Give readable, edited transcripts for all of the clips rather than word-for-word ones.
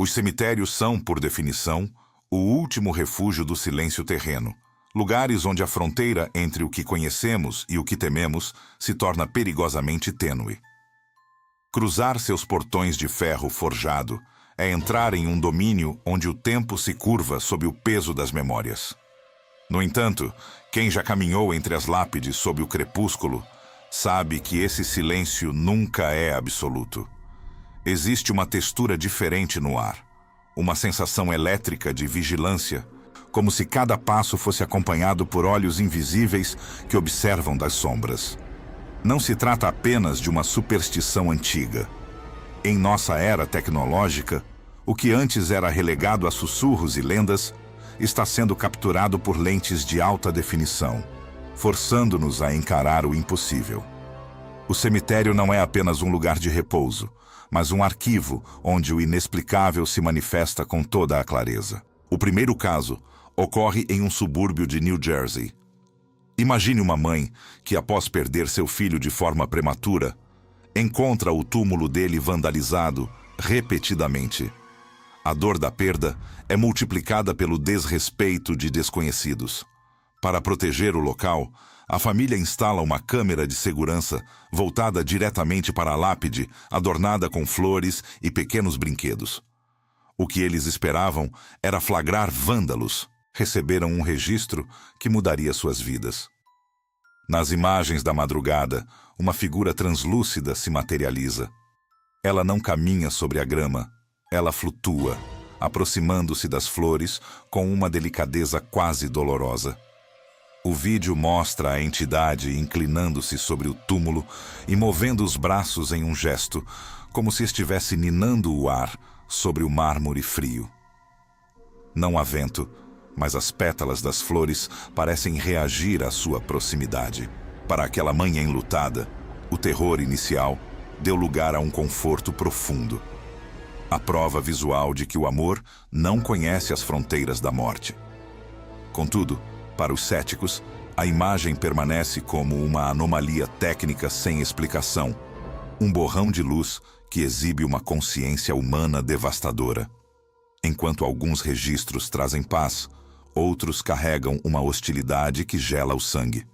Os cemitérios são, por definição, o último refúgio do silêncio terreno, lugares onde a fronteira entre o que conhecemos e o que tememos se torna perigosamente tênue. Cruzar seus portões de ferro forjado é entrar em um domínio onde o tempo se curva sob o peso das memórias. No entanto, quem já caminhou entre as lápides sob o crepúsculo sabe que esse silêncio nunca é absoluto. Existe uma textura diferente no ar, uma sensação elétrica de vigilância, como se cada passo fosse acompanhado por olhos invisíveis que observam das sombras. Não se trata apenas de uma superstição antiga. Em nossa era tecnológica, o que antes era relegado a sussurros e lendas está sendo capturado por lentes de alta definição, forçando-nos a encarar o impossível. O cemitério não é apenas um lugar de repouso, mas um arquivo onde o inexplicável se manifesta com toda a clareza. O primeiro caso ocorre em um subúrbio de New Jersey. Imagine uma mãe que, após perder seu filho de forma prematura, encontra o túmulo dele vandalizado repetidamente. A dor da perda é multiplicada pelo desrespeito de desconhecidos. Para proteger o local, a família instala uma câmera de segurança voltada diretamente para a lápide, adornada com flores e pequenos brinquedos. O que eles esperavam era flagrar vândalos. Receberam um registro que mudaria suas vidas. Nas imagens da madrugada, uma figura translúcida se materializa. Ela não caminha sobre a grama, ela flutua, aproximando-se das flores com uma delicadeza quase dolorosa. O vídeo mostra a entidade inclinando-se sobre o túmulo e movendo os braços em um gesto, como se estivesse ninando o ar sobre o mármore frio. Não há vento, mas as pétalas das flores parecem reagir à sua proximidade. Para aquela mãe enlutada, o terror inicial deu lugar a um conforto profundo. A prova visual de que o amor não conhece as fronteiras da morte. Contudo, para os céticos, a imagem permanece como uma anomalia técnica sem explicação, um borrão de luz que exibe uma consciência humana devastadora. Enquanto alguns registros trazem paz, outros carregam uma hostilidade que gela o sangue.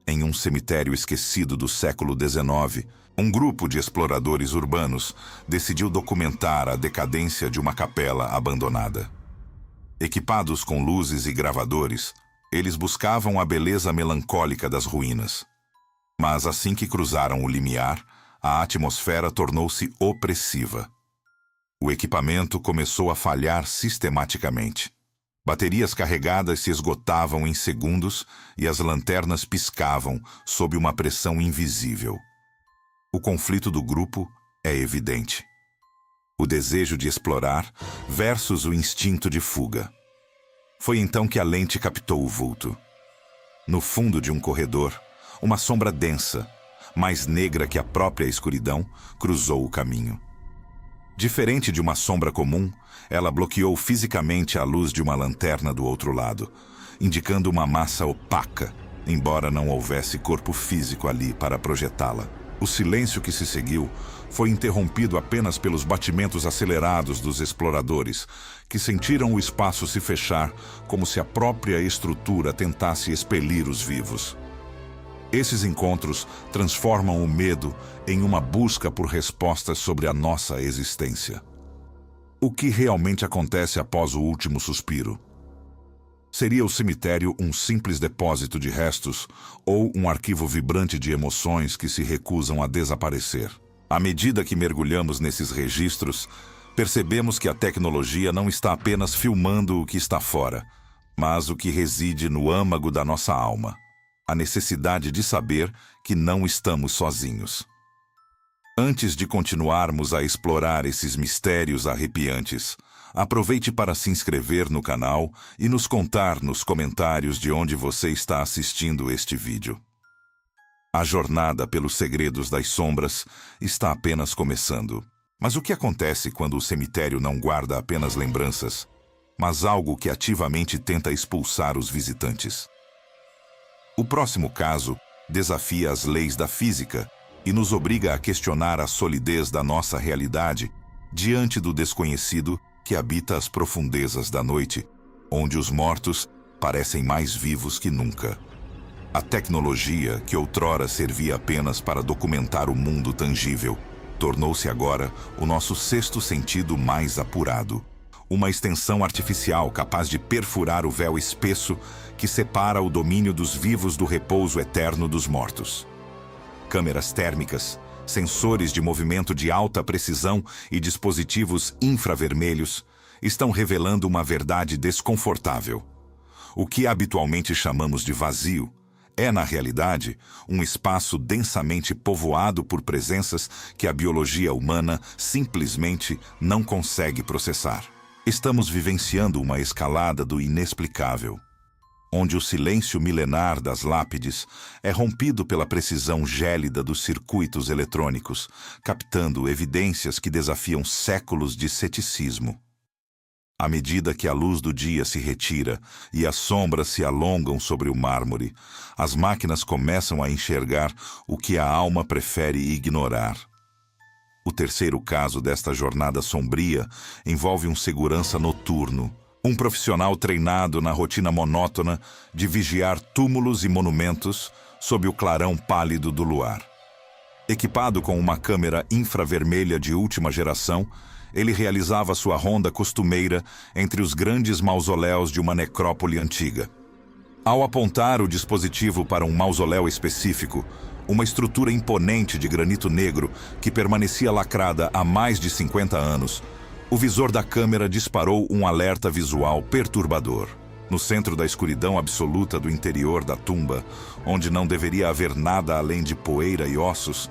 Em um cemitério esquecido do século XIX, um grupo de exploradores urbanos decidiu documentar a decadência de uma capela abandonada. Equipados com luzes e gravadores, eles buscavam a beleza melancólica das ruínas. Mas assim que cruzaram o limiar, a atmosfera tornou-se opressiva. O equipamento começou a falhar sistematicamente. Baterias carregadas se esgotavam em segundos e as lanternas piscavam sob uma pressão invisível. O conflito do grupo é evidente. O desejo de explorar versus o instinto de fuga. Foi então que a lente captou o vulto. No fundo de um corredor, uma sombra densa, mais negra que a própria escuridão, cruzou o caminho. Diferente de uma sombra comum, ela bloqueou fisicamente a luz de uma lanterna do outro lado, indicando uma massa opaca, embora não houvesse corpo físico ali para projetá-la. O silêncio que se seguiu foi interrompido apenas pelos batimentos acelerados dos exploradores, que sentiram o espaço se fechar como se a própria estrutura tentasse expelir os vivos. Esses encontros transformam o medo em uma busca por respostas sobre a nossa existência. O que realmente acontece após o último suspiro? Seria o cemitério um simples depósito de restos ou um arquivo vibrante de emoções que se recusam a desaparecer? À medida que mergulhamos nesses registros, percebemos que a tecnologia não está apenas filmando o que está fora, mas o que reside no âmago da nossa alma. A necessidade de saber que não estamos sozinhos. Antes de continuarmos a explorar esses mistérios arrepiantes, aproveite para se inscrever no canal e nos contar nos comentários de onde você está assistindo este vídeo. A jornada pelos segredos das sombras está apenas começando. Mas o que acontece quando o cemitério não guarda apenas lembranças, mas algo que ativamente tenta expulsar os visitantes? O próximo caso desafia as leis da física e nos obriga a questionar a solidez da nossa realidade diante do desconhecido que habita as profundezas da noite, onde os mortos parecem mais vivos que nunca. A tecnologia, que outrora servia apenas para documentar o mundo tangível, tornou-se agora o nosso sexto sentido mais apurado. Uma extensão artificial capaz de perfurar o véu espesso que separa o domínio dos vivos do repouso eterno dos mortos. Câmeras térmicas, sensores de movimento de alta precisão e dispositivos infravermelhos estão revelando uma verdade desconfortável. O que habitualmente chamamos de vazio é, na realidade, um espaço densamente povoado por presenças que a biologia humana simplesmente não consegue processar. Estamos vivenciando uma escalada do inexplicável, onde o silêncio milenar das lápides é rompido pela precisão gélida dos circuitos eletrônicos, captando evidências que desafiam séculos de ceticismo. À medida que a luz do dia se retira e as sombras se alongam sobre o mármore, as máquinas começam a enxergar o que a alma prefere ignorar. O terceiro caso desta jornada sombria envolve um segurança noturno, um profissional treinado na rotina monótona de vigiar túmulos e monumentos sob o clarão pálido do luar. Equipado com uma câmera infravermelha de última geração, ele realizava sua ronda costumeira entre os grandes mausoléus de uma necrópole antiga. Ao apontar o dispositivo para um mausoléu específico, uma estrutura imponente de granito negro que permanecia lacrada há mais de 50 anos, o visor da câmera disparou um alerta visual perturbador. No centro da escuridão absoluta do interior da tumba, onde não deveria haver nada além de poeira e ossos,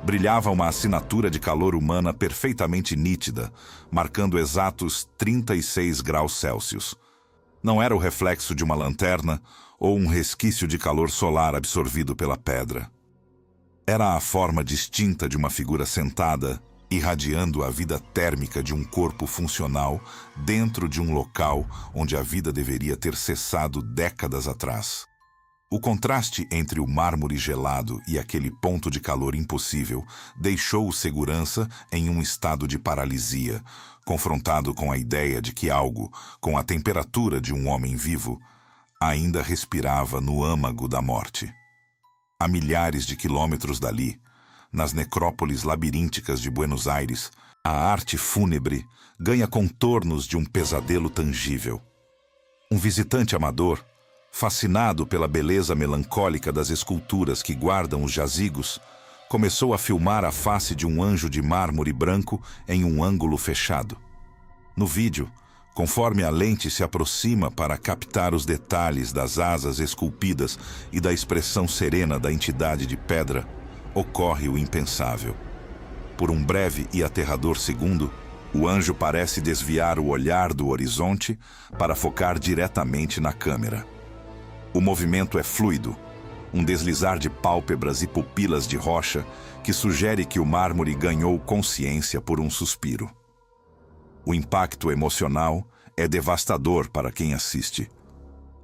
brilhava uma assinatura de calor humana perfeitamente nítida, marcando exatos 36 graus Celsius. Não era o reflexo de uma lanterna ou um resquício de calor solar absorvido pela pedra. Era a forma distinta de uma figura sentada, irradiando a vida térmica de um corpo funcional dentro de um local onde a vida deveria ter cessado décadas atrás. O contraste entre o mármore gelado e aquele ponto de calor impossível deixou o segurança em um estado de paralisia, confrontado com a ideia de que algo, com a temperatura de um homem vivo, ainda respirava no âmago da morte. A milhares de quilômetros dali, nas necrópoles labirínticas de Buenos Aires, a arte fúnebre ganha contornos de um pesadelo tangível. Um visitante amador, fascinado pela beleza melancólica das esculturas que guardam os jazigos, começou a filmar a face de um anjo de mármore branco em um ângulo fechado. No vídeo, conforme a lente se aproxima para captar os detalhes das asas esculpidas e da expressão serena da entidade de pedra, ocorre o impensável. Por um breve e aterrador segundo, o anjo parece desviar o olhar do horizonte para focar diretamente na câmera. O movimento é fluido, um deslizar de pálpebras e pupilas de rocha que sugere que o mármore ganhou consciência por um suspiro. O impacto emocional é devastador para quem assiste.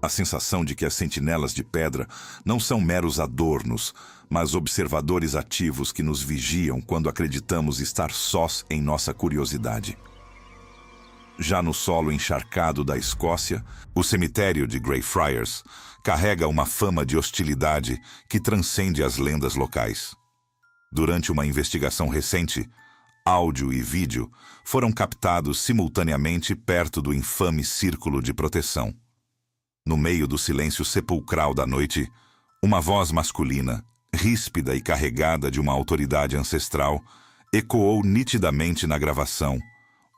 A sensação de que as sentinelas de pedra não são meros adornos, mas observadores ativos que nos vigiam quando acreditamos estar sós em nossa curiosidade. Já no solo encharcado da Escócia, o cemitério de Greyfriars carrega uma fama de hostilidade que transcende as lendas locais. Durante uma investigação recente, áudio e vídeo foram captados simultaneamente perto do infame círculo de proteção. No meio do silêncio sepulcral da noite, uma voz masculina, ríspida e carregada de uma autoridade ancestral, ecoou nitidamente na gravação,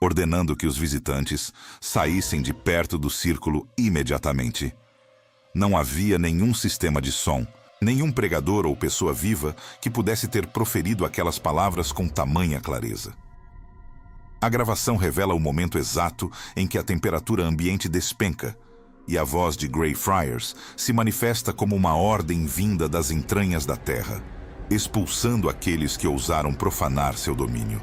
ordenando que os visitantes saíssem de perto do círculo imediatamente. Não havia nenhum sistema de som, nenhum pregador ou pessoa viva que pudesse ter proferido aquelas palavras com tamanha clareza. A gravação revela o momento exato em que a temperatura ambiente despenca e a voz de Greyfriars se manifesta como uma ordem vinda das entranhas da terra, expulsando aqueles que ousaram profanar seu domínio.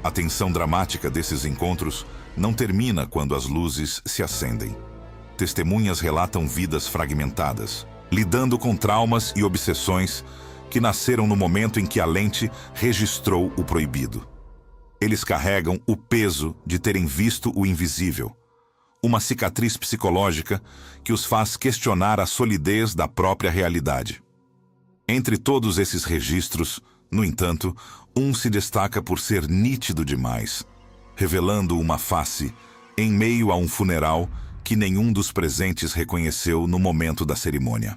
A tensão dramática desses encontros não termina quando as luzes se acendem. Testemunhas relatam vidas fragmentadas, lidando com traumas e obsessões que nasceram no momento em que a lente registrou o proibido. Eles carregam o peso de terem visto o invisível, uma cicatriz psicológica que os faz questionar a solidez da própria realidade. Entre todos esses registros, no entanto, um se destaca por ser nítido demais, revelando uma face em meio a um funeral que nenhum dos presentes reconheceu no momento da cerimônia.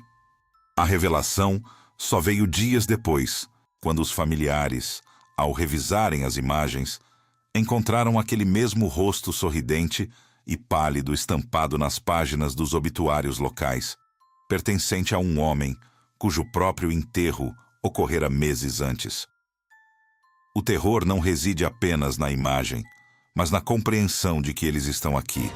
A revelação só veio dias depois, quando os familiares, ao revisarem as imagens, encontraram aquele mesmo rosto sorridente e pálido estampado nas páginas dos obituários locais, pertencente a um homem cujo próprio enterro ocorrera meses antes. O terror não reside apenas na imagem, mas na compreensão de que eles estão aqui,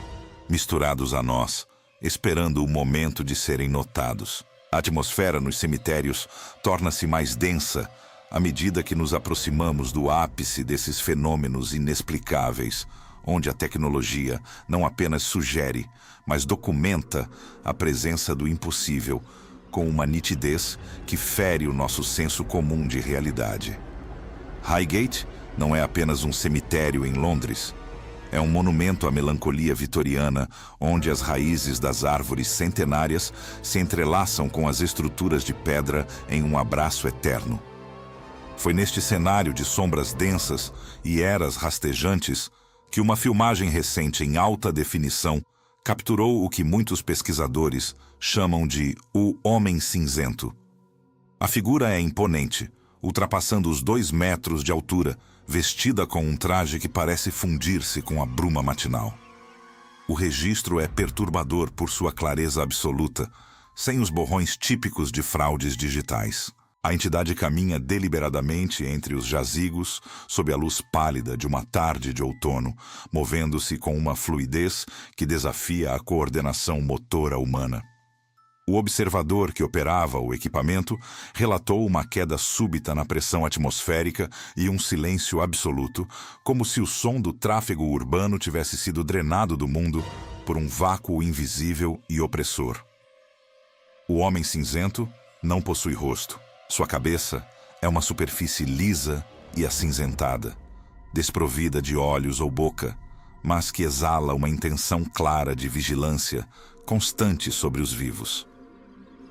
misturados a nós, esperando o momento de serem notados. A atmosfera nos cemitérios torna-se mais densa à medida que nos aproximamos do ápice desses fenômenos inexplicáveis, onde a tecnologia não apenas sugere, mas documenta a presença do impossível com uma nitidez que fere o nosso senso comum de realidade. Highgate não é apenas um cemitério em Londres. É um monumento à melancolia vitoriana, onde as raízes das árvores centenárias se entrelaçam com as estruturas de pedra em um abraço eterno. Foi neste cenário de sombras densas e eras rastejantes que uma filmagem recente em alta definição capturou o que muitos pesquisadores chamam de o Homem Cinzento. A figura é imponente, ultrapassando os 2 metros de altura, vestida com um traje que parece fundir-se com a bruma matinal. O registro é perturbador por sua clareza absoluta, sem os borrões típicos de fraudes digitais. A entidade caminha deliberadamente entre os jazigos, sob a luz pálida de uma tarde de outono, movendo-se com uma fluidez que desafia a coordenação motora humana. O observador que operava o equipamento relatou uma queda súbita na pressão atmosférica e um silêncio absoluto, como se o som do tráfego urbano tivesse sido drenado do mundo por um vácuo invisível e opressor. O Homem Cinzento não possui rosto. Sua cabeça é uma superfície lisa e acinzentada, desprovida de olhos ou boca, mas que exala uma intenção clara de vigilância constante sobre os vivos.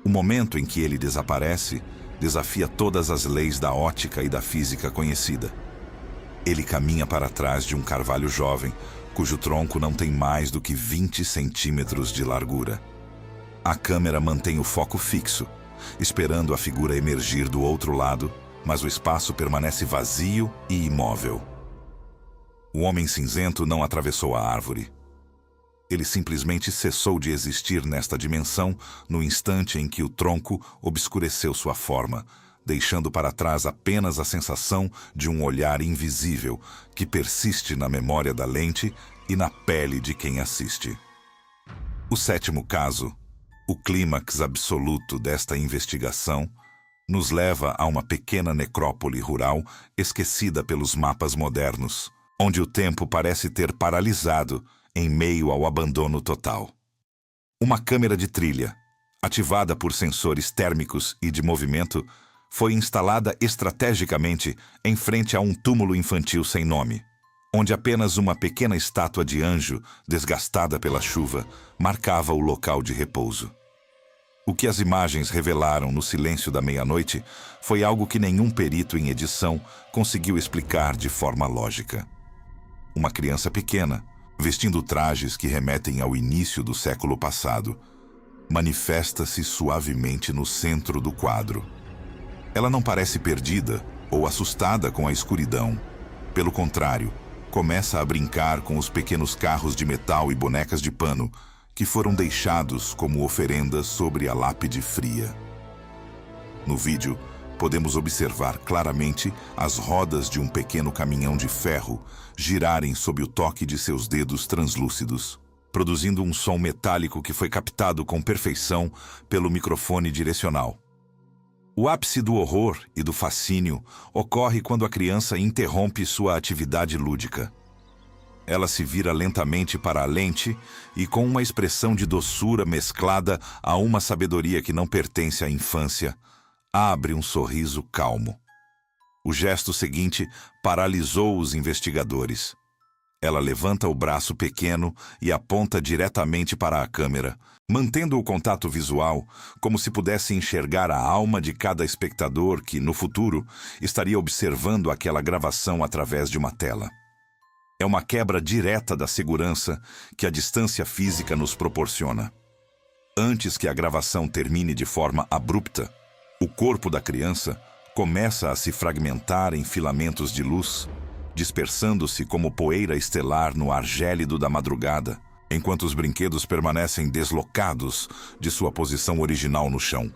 O momento em que ele desaparece desafia todas as leis da ótica e da física conhecida. Ele caminha para trás de um carvalho jovem, cujo tronco não tem mais do que 20 centímetros de largura. A câmera mantém o foco fixo, esperando a figura emergir do outro lado, mas o espaço permanece vazio e imóvel. O Homem Cinzento não atravessou a árvore. Ele simplesmente cessou de existir nesta dimensão no instante em que o tronco obscureceu sua forma, deixando para trás apenas a sensação de um olhar invisível que persiste na memória da lente e na pele de quem assiste. O 7º caso, o clímax absoluto desta investigação, nos leva a uma pequena necrópole rural esquecida pelos mapas modernos, onde o tempo parece ter paralisado em meio ao abandono total. Uma câmera de trilha, ativada por sensores térmicos e de movimento, foi instalada estrategicamente em frente a um túmulo infantil sem nome, onde apenas uma pequena estátua de anjo, desgastada pela chuva, marcava o local de repouso. O que as imagens revelaram no silêncio da meia-noite foi algo que nenhum perito em edição conseguiu explicar de forma lógica. Uma criança pequena, vestindo trajes que remetem ao início do século passado, manifesta-se suavemente no centro do quadro. Ela não parece perdida ou assustada com a escuridão. Pelo contrário, começa a brincar com os pequenos carros de metal e bonecas de pano que foram deixados como oferendas sobre a lápide fria. No vídeo, podemos observar claramente as rodas de um pequeno caminhão de ferro girarem sob o toque de seus dedos translúcidos, produzindo um som metálico que foi captado com perfeição pelo microfone direcional. O ápice do horror e do fascínio ocorre quando a criança interrompe sua atividade lúdica. Ela se vira lentamente para a lente e, com uma expressão de doçura mesclada a uma sabedoria que não pertence à infância, abre um sorriso calmo. O gesto seguinte paralisou os investigadores. Ela levanta o braço pequeno e aponta diretamente para a câmera, mantendo o contato visual, como se pudesse enxergar a alma de cada espectador que, no futuro, estaria observando aquela gravação através de uma tela. É uma quebra direta da segurança que a distância física nos proporciona. Antes que a gravação termine de forma abrupta, o corpo da criança começa a se fragmentar em filamentos de luz, dispersando-se como poeira estelar no ar gélido da madrugada, enquanto os brinquedos permanecem deslocados de sua posição original no chão,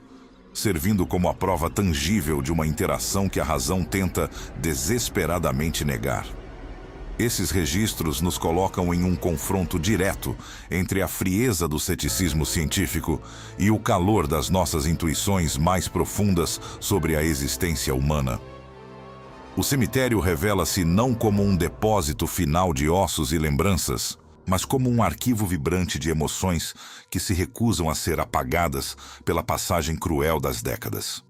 servindo como a prova tangível de uma interação que a razão tenta desesperadamente negar. Esses registros nos colocam em um confronto direto entre a frieza do ceticismo científico e o calor das nossas intuições mais profundas sobre a existência humana. O cemitério revela-se não como um depósito final de ossos e lembranças, mas como um arquivo vibrante de emoções que se recusam a ser apagadas pela passagem cruel das décadas.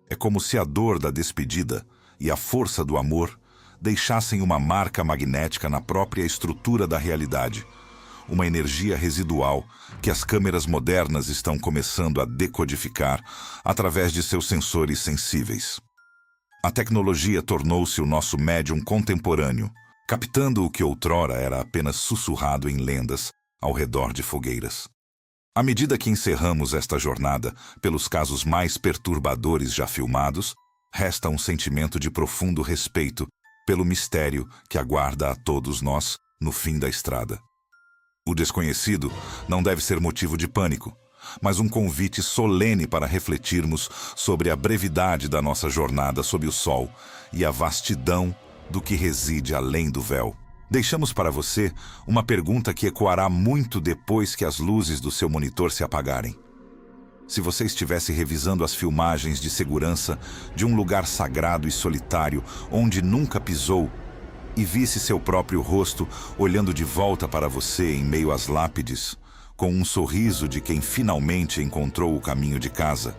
É como se a dor da despedida e a força do amor deixassem uma marca magnética na própria estrutura da realidade, uma energia residual que as câmeras modernas estão começando a decodificar através de seus sensores sensíveis. A tecnologia tornou-se o nosso médium contemporâneo, captando o que outrora era apenas sussurrado em lendas ao redor de fogueiras. À medida que encerramos esta jornada pelos casos mais perturbadores já filmados, resta um sentimento de profundo respeito pelo mistério que aguarda a todos nós no fim da estrada. O desconhecido não deve ser motivo de pânico, mas um convite solene para refletirmos sobre a brevidade da nossa jornada sob o sol e a vastidão do que reside além do véu. Deixamos para você uma pergunta que ecoará muito depois que as luzes do seu monitor se apagarem. Se você estivesse revisando as filmagens de segurança de um lugar sagrado e solitário onde nunca pisou e visse seu próprio rosto olhando de volta para você em meio às lápides, com um sorriso de quem finalmente encontrou o caminho de casa,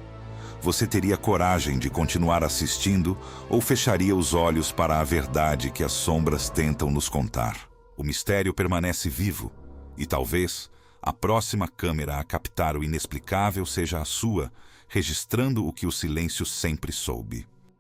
você teria coragem de continuar assistindo ou fecharia os olhos para a verdade que as sombras tentam nos contar? O mistério permanece vivo e talvez a próxima câmera a captar o inexplicável seja a sua, registrando o que o silêncio sempre soube.